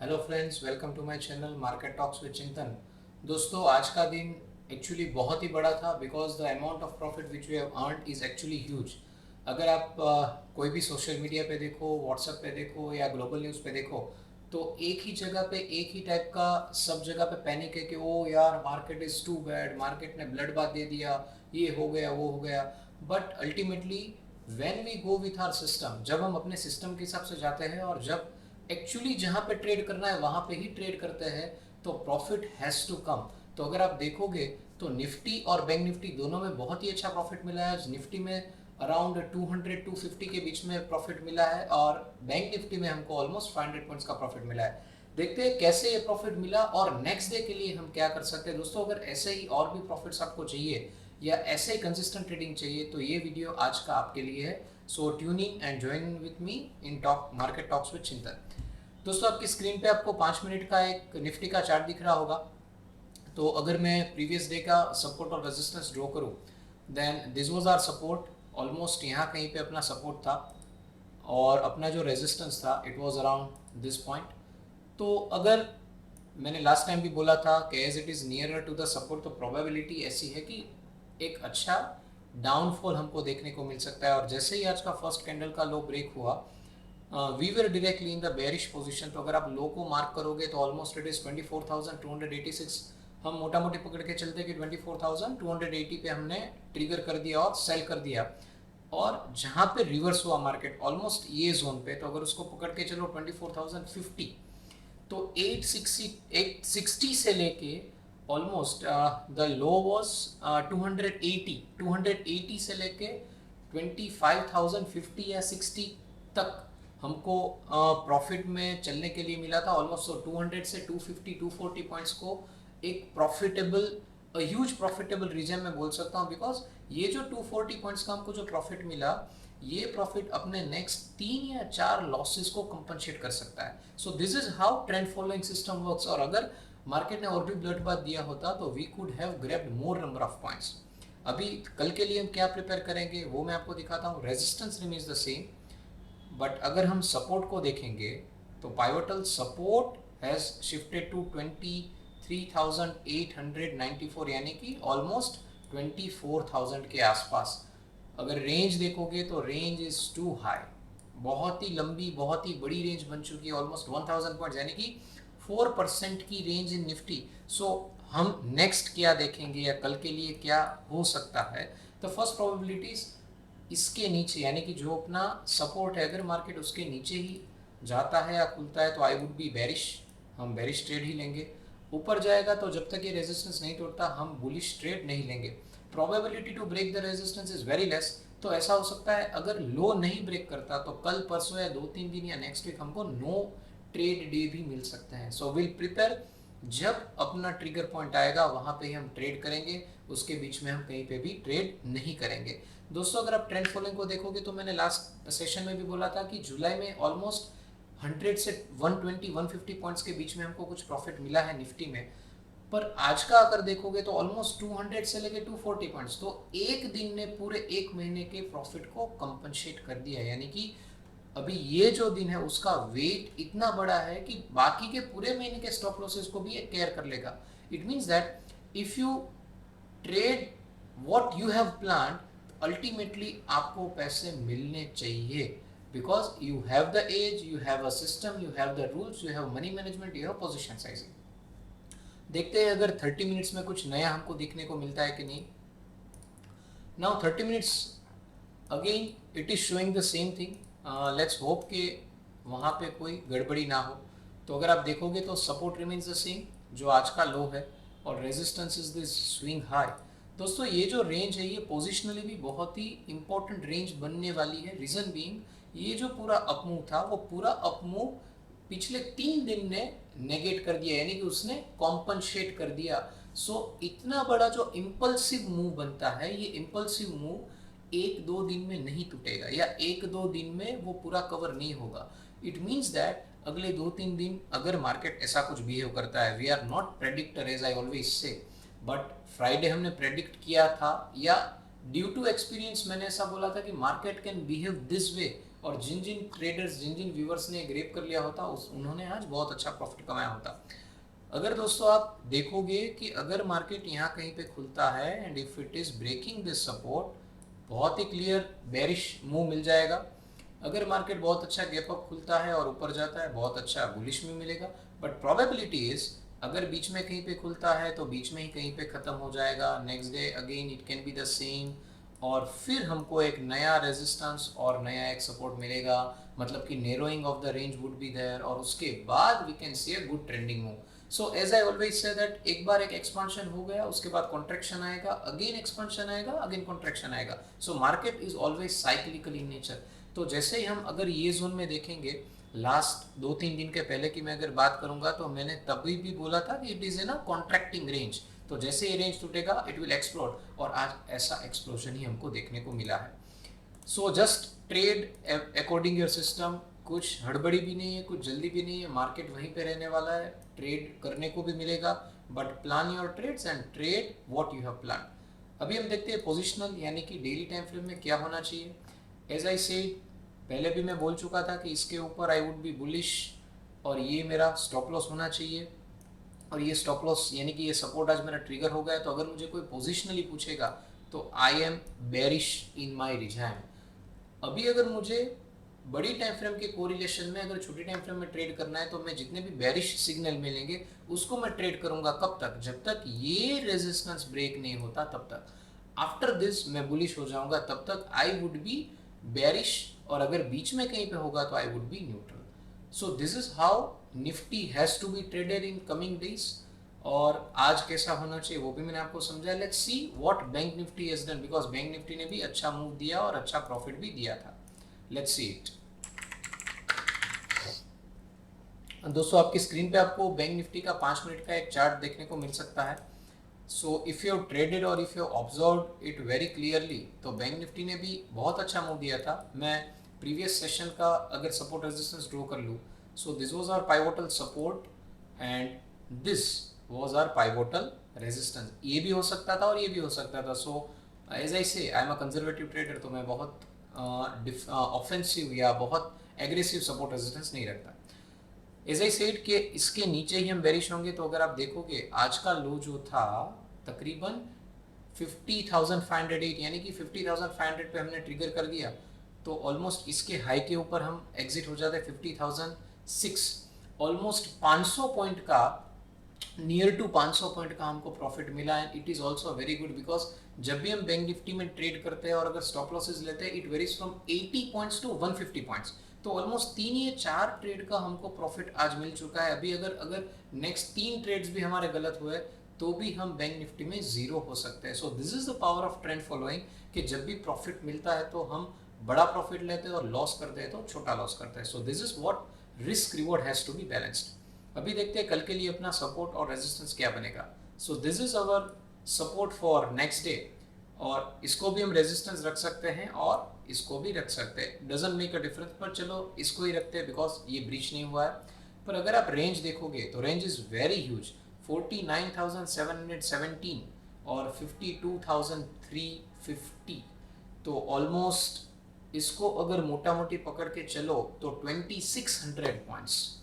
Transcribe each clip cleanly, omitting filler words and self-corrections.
Hello friends, welcome to my channel market talks with Chintan. दोस्तों, आज का दिन एक्चुअली बहुत ही बड़ा था because the amount of profit which we have earned is actually huge. अगर आप कोई भी सोशल मीडिया पे देखो, व्हाट्सएप पे देखो या ग्लोबल न्यूज़ पे देखो, तो एक ही जगह पे एक ही टाइप का सब जगह पे पैनिक है कि ओ यार market is too bad, market ने ब्लड बाथ दे दिया, ये हो गया वो हो गया। But ultimately when we go with our system, जब हम अपने सिस्टम के हिसाब से जाते हैं और जब एक्चुअली जहाँ पे ट्रेड करना है वहाँ पे ही ट्रेड करते हैं, तो प्रॉफिट हैज़ टू कम। तो अगर आप देखोगे तो निफ्टी और बैंक निफ्टी दोनों में बहुत ही अच्छा प्रॉफिट मिला है। निफ्टी में अराउंड 200 250 के बीच में प्रॉफिट मिला है और बैंक निफ्टी में हमको ऑलमोस्ट 500 पॉइंट्स का प्रॉफिट मिला है। देखते हैं कैसे ये प्रॉफिट मिला और नेक्स्ट डे के लिए हम क्या कर सकते हैं। दोस्तों, अगर ऐसे ही और भी प्रॉफिट्स आपको चाहिए या ऐसे ही कंसिस्टेंट ट्रेडिंग चाहिए तो ये वीडियो आज का आपके लिए है। सो tune in and join with me in talk market talks with Chintan. दोस्तों, आपकी स्क्रीन पे आपको 5 मिनट का एक निफ्टी का चार्ट दिख रहा होगा। तो अगर मैं प्रीवियस डे का सपोर्ट और रेजिस्टेंस ड्रॉ करूं, then this was our support. Almost यहाँ कहीं पे अपना सपोर्ट था और अपना जो रेजिस्टेंस था it was around this point. तो अगर मैंने लास्ट टाइम भी बोला था कि as it is nearer to the support, तो प्रोबेबिलिटी ऐसी है कि एक अच्छा डाउनफॉल हमको देखने को मिल सकता है। और जैसे ही आज का फर्स्ट कैंडल का लो ब्रेक हुआ, we were directly in the bearish position. तो अगर आप लो को मार्क करोगे तो ऑलमोस्ट इट इज 24,286। हम मोटा मोटी पकड़ के चलते कि 24,280 पे हमने ट्रिगर कर दिया और सेल कर दिया। और जहाँ पे रिवर्स हुआ मार्केट ऑलमोस्ट ये जोन पे, तो अगर उसको पकड़ के चलो 24,050, तो 860 से लेके ऑलमोस्ट द लो वॉज 280 से लेके 25,050 या 60 तक हमको प्रॉफिट में चलने के लिए मिला था। ऑलमोस्ट तो 200 से 250 240 पॉइंट्स को एक प्रॉफिटेबल ह्यूज प्रॉफिटेबल रीजन में बोल सकता हूँ। बिकॉज ये जो 240 पॉइंट्स का हमको जो प्रॉफिट मिला, ये प्रॉफिट अपने नेक्स्ट 3 या 4 लॉसेस को कंपनसेट कर सकता है। सो this is how trend following system works. और अगर मार्केट ने और भी ब्लड बाथ दिया होता तो we could have grabbed more number of points. अभी कल के लिए हम क्या प्रिपेयर करेंगे वो मैं आपको दिखाता हूँ। Resistance remains the same, but अगर हम सपोर्ट को देखेंगे तो pivotal support has shifted to 23,894, यानी कि ऑलमोस्ट 24,000 के आसपास। अगर रेंज देखोगे तो रेंज इज टू हाई, बहुत ही लंबी बहुत ही बड़ी रेंज बन चुकी है, ऑलमोस्ट 1000 पॉइंट, यानी कि 4% की रेंज इन निफ्टी। सो हम नेक्स्ट क्या देखेंगे या कल के लिए क्या हो सकता है। तो फर्स्ट प्रोबेबिलिटीज इसके नीचे, यानी कि जो अपना सपोर्ट है, अगर मार्केट उसके नीचे ही जाता है या खुलता है तो आई वुड बी बेरिश, हम बेरिश ट्रेड ही लेंगे। ऊपर जाएगा तो जब तक ये रेजिस्टेंस नहीं तोड़ता हम बुलिश ट्रेड नहीं लेंगे। Probability to break the resistance is very less. तो ऐसा हो सकता है अगर लो नहीं ब्रेक करता तो कल परसों या 2-3 दिन या नेक्स्ट वीक हमको नो ट्रेड डे भी मिल सकते हैं। सो विल प्रिपेयर, जब अपना ट्रिगर पॉइंट आएगा वहाँ पे ही हम ट्रेड करेंगे, उसके बीच में हम कहीं पे भी ट्रेड नहीं करेंगे। दोस्तों, अगर आप ट्रेंड फॉलोइंग को देखोगे तो मैंने लास्ट सेशन में भी बोला था कि जुलाई में ऑलमोस्ट 100 से 120-150 पॉइंट्स के बीच में हमको कुछ प्रॉफिट मिला है निफ्टी में। पर आज का अगर देखोगे तो ऑलमोस्ट 200 से लेके 240 पॉइंट्स, तो एक दिन ने पूरे एक महीने के प्रॉफिट को कंपनसेट कर दिया है। यानी कि अभी ये जो दिन है उसका वेट इतना बड़ा है कि बाकी के पूरे महीने के स्टॉप लॉसेस को भी केयर कर लेगा। It means that if you trade what you have plan, ultimately आपको पैसे मिलने चाहिए। Because you have the edge, you have a system, you have the rules, you have money management, you have position sizing. देखते हैं अगर 30 minutes में कुछ नया हमको दिखने को मिलता है कि नहीं। Now 30 minutes again it is showing the same thing. Let's hope कि वहाँ पे कोई गड़बड़ी ना हो। तो अगर आप देखोगे तो सपोर्ट रिमेन्स द सेम जो आज का लो है, और resistance is this swing high. दोस्तों, ये जो रेंज है ये पोजिशनली भी बहुत ही इंपॉर्टेंट रेंज बनने वाली है। रीजन बीइंग, ये जो पूरा अपमूव था वो पूरा अपमूव पिछले 3 दिन ने नेगेट कर दिया, यानी कि उसने कॉम्पनसेट कर दिया। सो इतना बड़ा जो इम्पल्सिव मूव बनता है, ये इम्पल्सिव मूव 1-2 दिन में नहीं टूटेगा या 1-2 दिन में वो पूरा कवर नहीं होगा। इट मीन्स दैट अगले 2-3 दिन अगर मार्केट ऐसा कुछ बिहेव करता है, we are not predictor as I always say, but Friday हमने प्रेडिक्ट किया था, या ड्यू टू एक्सपीरियंस मैंने ऐसा बोला था कि market can behave this way और जिन जिन ट्रेडर्स, जिन जिन व्यूवर्स ने ग्रैब कर लिया होता उन्होंने आज बहुत अच्छा प्रॉफिट कमाया होता। अगर दोस्तों आप देखोगे कि अगर मार्केट यहाँ कहीं पे खुलता है and if it is breaking this support, बहुत ही क्लियर बेरिश मूव मिल जाएगा। अगर मार्केट बहुत अच्छा गैप अप खुलता है और ऊपर जाता है, बहुत अच्छा बुलिश में मिलेगा। बट प्रोबेबिलिटी इज अगर बीच में कहीं पे खुलता है तो बीच में ही कहीं पे खत्म हो जाएगा, next day again it can be the same, और फिर हमको एक नया रेजिस्टेंस और नया एक सपोर्ट मिलेगा, मतलब कि narrowing of the range would be there, और उसके बाद we can see a good trending move. So as I always say that एक बार एक एक्सपांशन हो गया, उसके बाद कॉन्ट्रैक्शन आएगा, अगेन एक्सपांशन आएगा, अगेन कॉन्ट्रैक्शन आएगा। So market is always cyclical in nature. तो जैसे ही हम अगर ये जोन में देखेंगे, लास्ट 2-3 दिन के पहले की मैं अगर बात करूंगा तो मैंने तभी भी बोला था कि it is in a contracting range, तो जैसे ये रेंज टूटेगा इट विल एक्सप्लोड, और आज ऐसा एक्सप्लोजन ही हमको देखने को मिला है। So just trade according your system, कुछ हड़बड़ी भी नहीं है, कुछ जल्दी भी नहीं है, मार्केट वहीं पे रहने वाला है, ट्रेड करने को भी मिलेगा, but plan your trades and trade what you have plan. अभी हम देखते हैं पोजिशनल यानी कि डेली टाइम फ्रेम में क्या होना चाहिए। एज आई सेड, पहले भी मैं बोल चुका था कि इसके ऊपर आई वुड बी बुलिश, और ये मेरा स्टॉप लॉस होना चाहिए, और ये स्टॉप लॉस यानी कि ये सपोर्ट आज मेरा ट्रिगर हो गया। तो अगर मुझे कोई पोजिशनली पूछेगा तो I am bearish in my resign. अभी अगर मुझे बड़ी टाइम फ्रेम के कोरिलेशन में, अगर छोटी टाइम फ्रेम में ट्रेड करना है, तो मैं जितने भी बेरिश सिग्नल मिलेंगे उसको मैं ट्रेड करूंगा। कब तक? जब तक ये रेजिस्टेंस ब्रेक नहीं होता तब तक। आफ्टर दिस मैं बुलिश हो जाऊंगा, तब तक आई वुड बी बेरिश, और अगर बीच में कहीं पे होगा तो I would be neutral. So this is how Nifty has to be traded in coming days. और आज कैसा होना चाहिए वो भी मैंने आपको समझाया। Let's see what bank Nifty has done, because bank Nifty ने भी अच्छा मूव दिया और अच्छा प्रॉफिट भी दिया था। Let's see it. दोस्तों आपकी स्क्रीन पे आपको बैंक निफ्टी का 5 मिनट का एक चार्ट देखने को मिल सकता है। सो इफ़ यू ट्रेडेड और if you observe it very clearly, तो बैंक निफ्टी ने भी बहुत अच्छा मूव दिया था। मैं प्रीवियस सेशन का अगर सपोर्ट रेजिस्टेंस ड्रॉ कर लूँ, so this was our pivotal support and this was our pivotal resistance. ये भी हो सकता था और ये भी हो सकता था। सो एज आई से I am a conservative trader, तो मैं बहुत ऑफेंसिव या बहुत एग्रेसिव सपोर्ट रेजिस्टेंस नहीं रखता। एज आई सेड कि इसके नीचे ही हम बेरिश होंगे। तो अगर आप देखोगे आज का लो जो था तकरीबन 50,508, यानी कि 50,500 पे हमने ट्रिगर कर दिया, तो ऑलमोस्ट इसके हाई के ऊपर हम एग्जिट हो जाते हैं 50,006। ऑलमोस्ट 500 पॉइंट का, नियर टू 500 पॉइंट का हमको प्रॉफिट मिला। And it is also very good, because जब भी हम बैंक निफ्टी में ट्रेड करते हैं और अगर स्टॉप लॉसेज लेते हैं, it varies from 80 points to 150 points. तो ऑलमोस्ट 3 या 4 ट्रेड का हमको प्रॉफिट आज मिल चुका है। अभी अगर अगर नेक्स्ट 3 ट्रेड्स भी हमारे गलत हुए तो भी हम बैंक निफ्टी में जीरो हो सकते हैं। So this is the power of trend following, कि जब भी प्रॉफिट मिलता है तो हम बड़ा प्रॉफिट लेते हैं और लॉस करते हैं तो छोटा लॉस करते हैं। So this is what risk reward has to be balanced. अभी देखते हैं कल के लिए अपना सपोर्ट और रेजिस्टेंस क्या बनेगा। सो this is our support for next day, और इसको भी हम रेजिस्टेंस रख सकते हैं और इसको भी रख सकते हैं, डजंट मेक अ डिफरेंस, पर चलो इसको ही रखते हैं बिकॉज ये ब्रीच नहीं हुआ है। पर अगर आप रेंज देखोगे तो रेंज इज वेरी ह्यूज, 49,717 और 52,350। तो ऑलमोस्ट इसको अगर मोटा मोटी पकड़ के चलो तो 2600 पॉइंट्स,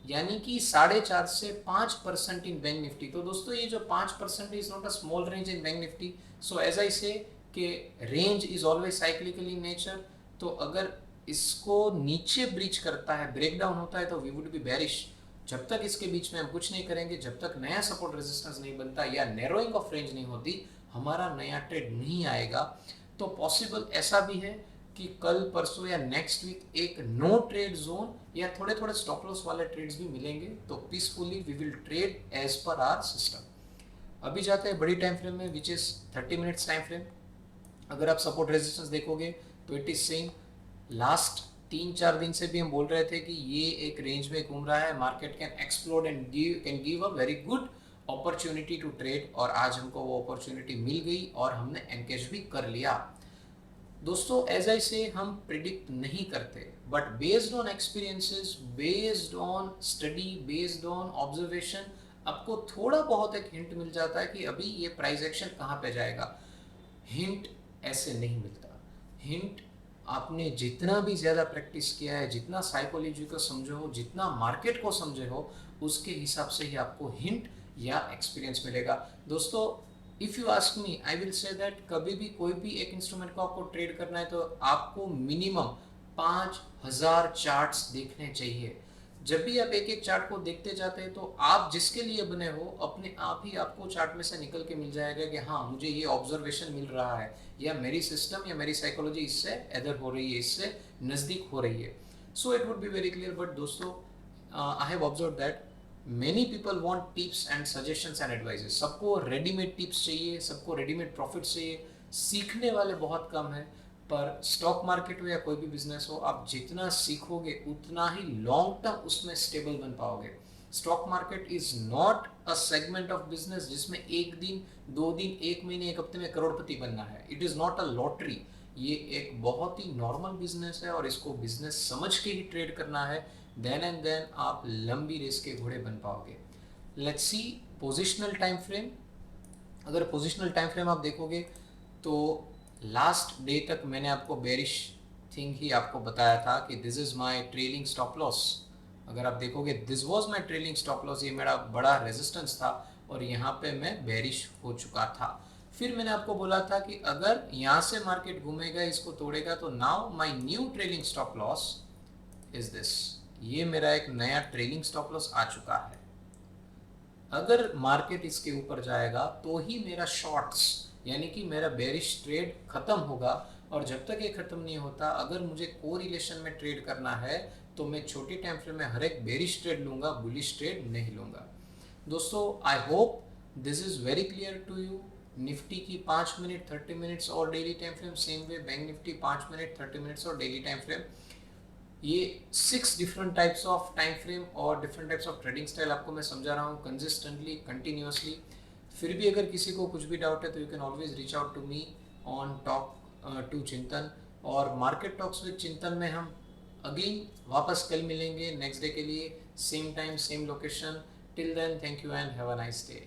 यानी कि 4.5 से 5% इन बैंक निफ्टी। तो दोस्तों ये जो 5% is not a small range in Bank Nifty. So as I say कि range is always cyclical in nature. तो अगर इसको नीचे ब्रीच करता है, ब्रेक डाउन होता है, तो वी वुड बी बेरिश। जब तक इसके बीच में हम कुछ नहीं करेंगे, जब तक नया सपोर्ट रेजिस्टेंस नहीं बनता या नैरोइंग ऑफ रेंज नहीं होती, हमारा नया ट्रेड नहीं आएगा। तो पॉसिबल ऐसा भी है कि कल परसों या नेक्स्ट वीक एक नो ट्रेड जोन या थोड़े थोड़े स्टॉप लॉस वाले ट्रेड्स भी मिलेंगे। तो peacefully we will trade as per our system. अभी जाते हैं बड़ी टाइम फ्रेम में, which is 30 minutes time frame. अगर आप सपोर्ट रेजिस्टेंस देखोगे तो इट इज सेम। लास्ट 3-4 दिन से भी हम बोल रहे थे कि ये एक रेंज में घूम रहा है, market can explode and can give a very good opportunity to trade, और आज हमको वो अपॉर्चुनिटी मिल गई और हमने एनकेश भी कर लिया। दोस्तों एज आई से हम प्रिडिक्ट नहीं करते, but based on experiences, based on study, based on observation, आपको थोड़ा बहुत एक हिंट मिल जाता है कि अभी ये प्राइस एक्शन कहाँ पे जाएगा। हिंट ऐसे नहीं मिलता। हिंट आपने जितना भी ज़्यादा प्रैक्टिस किया है, जितना साइकोलॉजी को समझे हो, जितना मार्केट को समझे हो, उसके हिसाब से ही आपको हिंट या एक्सपीरियंस मिलेगा। दोस्तों, if you ask me, I will say that कभी भी कोई भी एक इंस्ट्रूमेंट को आपको ट्रेड करना है तो आपको मिनिमम 5000 चार्ट्स देखने चाहिए। जब भी आप एक एक चार्ट को देखते जाते हैं तो आप जिसके लिए बने हो अपने आप ही आपको चार्ट में से निकल के मिल जाएगा कि हाँ, मुझे ये ऑब्जर्वेशन मिल रहा है, या मेरी सिस्टम या मेरी साइकोलॉजी इससे एदर हो रही है, इससे नज़दीक हो रही है। So it would be very clear. But दोस्तों, I have observe that many people want tips and suggestions and advices. सबको रेडीमेड टिप्स चाहिए, सबको रेडीमेड प्रॉफिट्स चाहिए, सीखने वाले बहुत कम है। पर स्टॉक मार्केट हो या कोई भी बिजनेस हो, आप जितना सीखोगे उतना ही लॉन्ग टर्म उसमें स्टेबल बन पाओगे। Stock market is not a segment of business जिसमें एक दिन, 2 दिन, 1 महीने, 1 हफ्ते में करोड़पति बनना है। It is not a lottery. ये एक बहुत ही नॉर्मल बिजनेस है और इसको बिजनेस समझ के ही ट्रेड करना है। देन एंड देन आप लंबी रेस के घोड़े बन पाओगे। Let's see positional time frame. अगर पोजिशनल टाइम फ्रेम आप देखोगे तो लास्ट डे तक मैंने आपको बेरिश थिंग ही आपको बताया था कि this is my trailing stop loss. अगर आप देखोगे this was my trailing stop loss, ये मेरा बड़ा रेजिस्टेंस था और यहाँ पे मैं बेरिश हो चुका था। फिर मैंने आपको बोला था कि अगर यहाँ से मार्केट घूमेगा, इसको तोड़ेगा, तो now my new trailing stop loss is this. ये मेरा एक नया ट्रेलिंग स्टॉप लॉस आ चुका है। अगर मार्केट इसके ऊपर जाएगा तो ही मेरा शॉर्ट्स यानी कि मेरा बेरिश ट्रेड खत्म होगा। और जब तक ये खत्म नहीं होता, अगर मुझे कोरिलेशन में ट्रेड करना है तो मैं छोटी टाइम फ्रेम में हर एक बेरिश ट्रेड लूंगा, बुलिश ट्रेड नहीं लूंगा। दोस्तों, I hope this is very clear to you. Nifty की 5 मिनट 30 मिनट्स और daily time frame, same way Bank Nifty 5 minute 30 minutes और डेली टाइम फ्रेम। ये 6 different types of time frame और different types of trading style आपको मैं समझा रहा हूँ कंसिस्टेंटली, कंटिन्यूसली। फिर भी अगर किसी को कुछ भी डाउट है तो you can always reach out to me on talk to Chintan. और मार्केट टॉक्स विद चिंतन में हम अगेन वापस कल मिलेंगे नेक्स्ट डे के लिए, same time same location. Till then, thank you and have a nice day.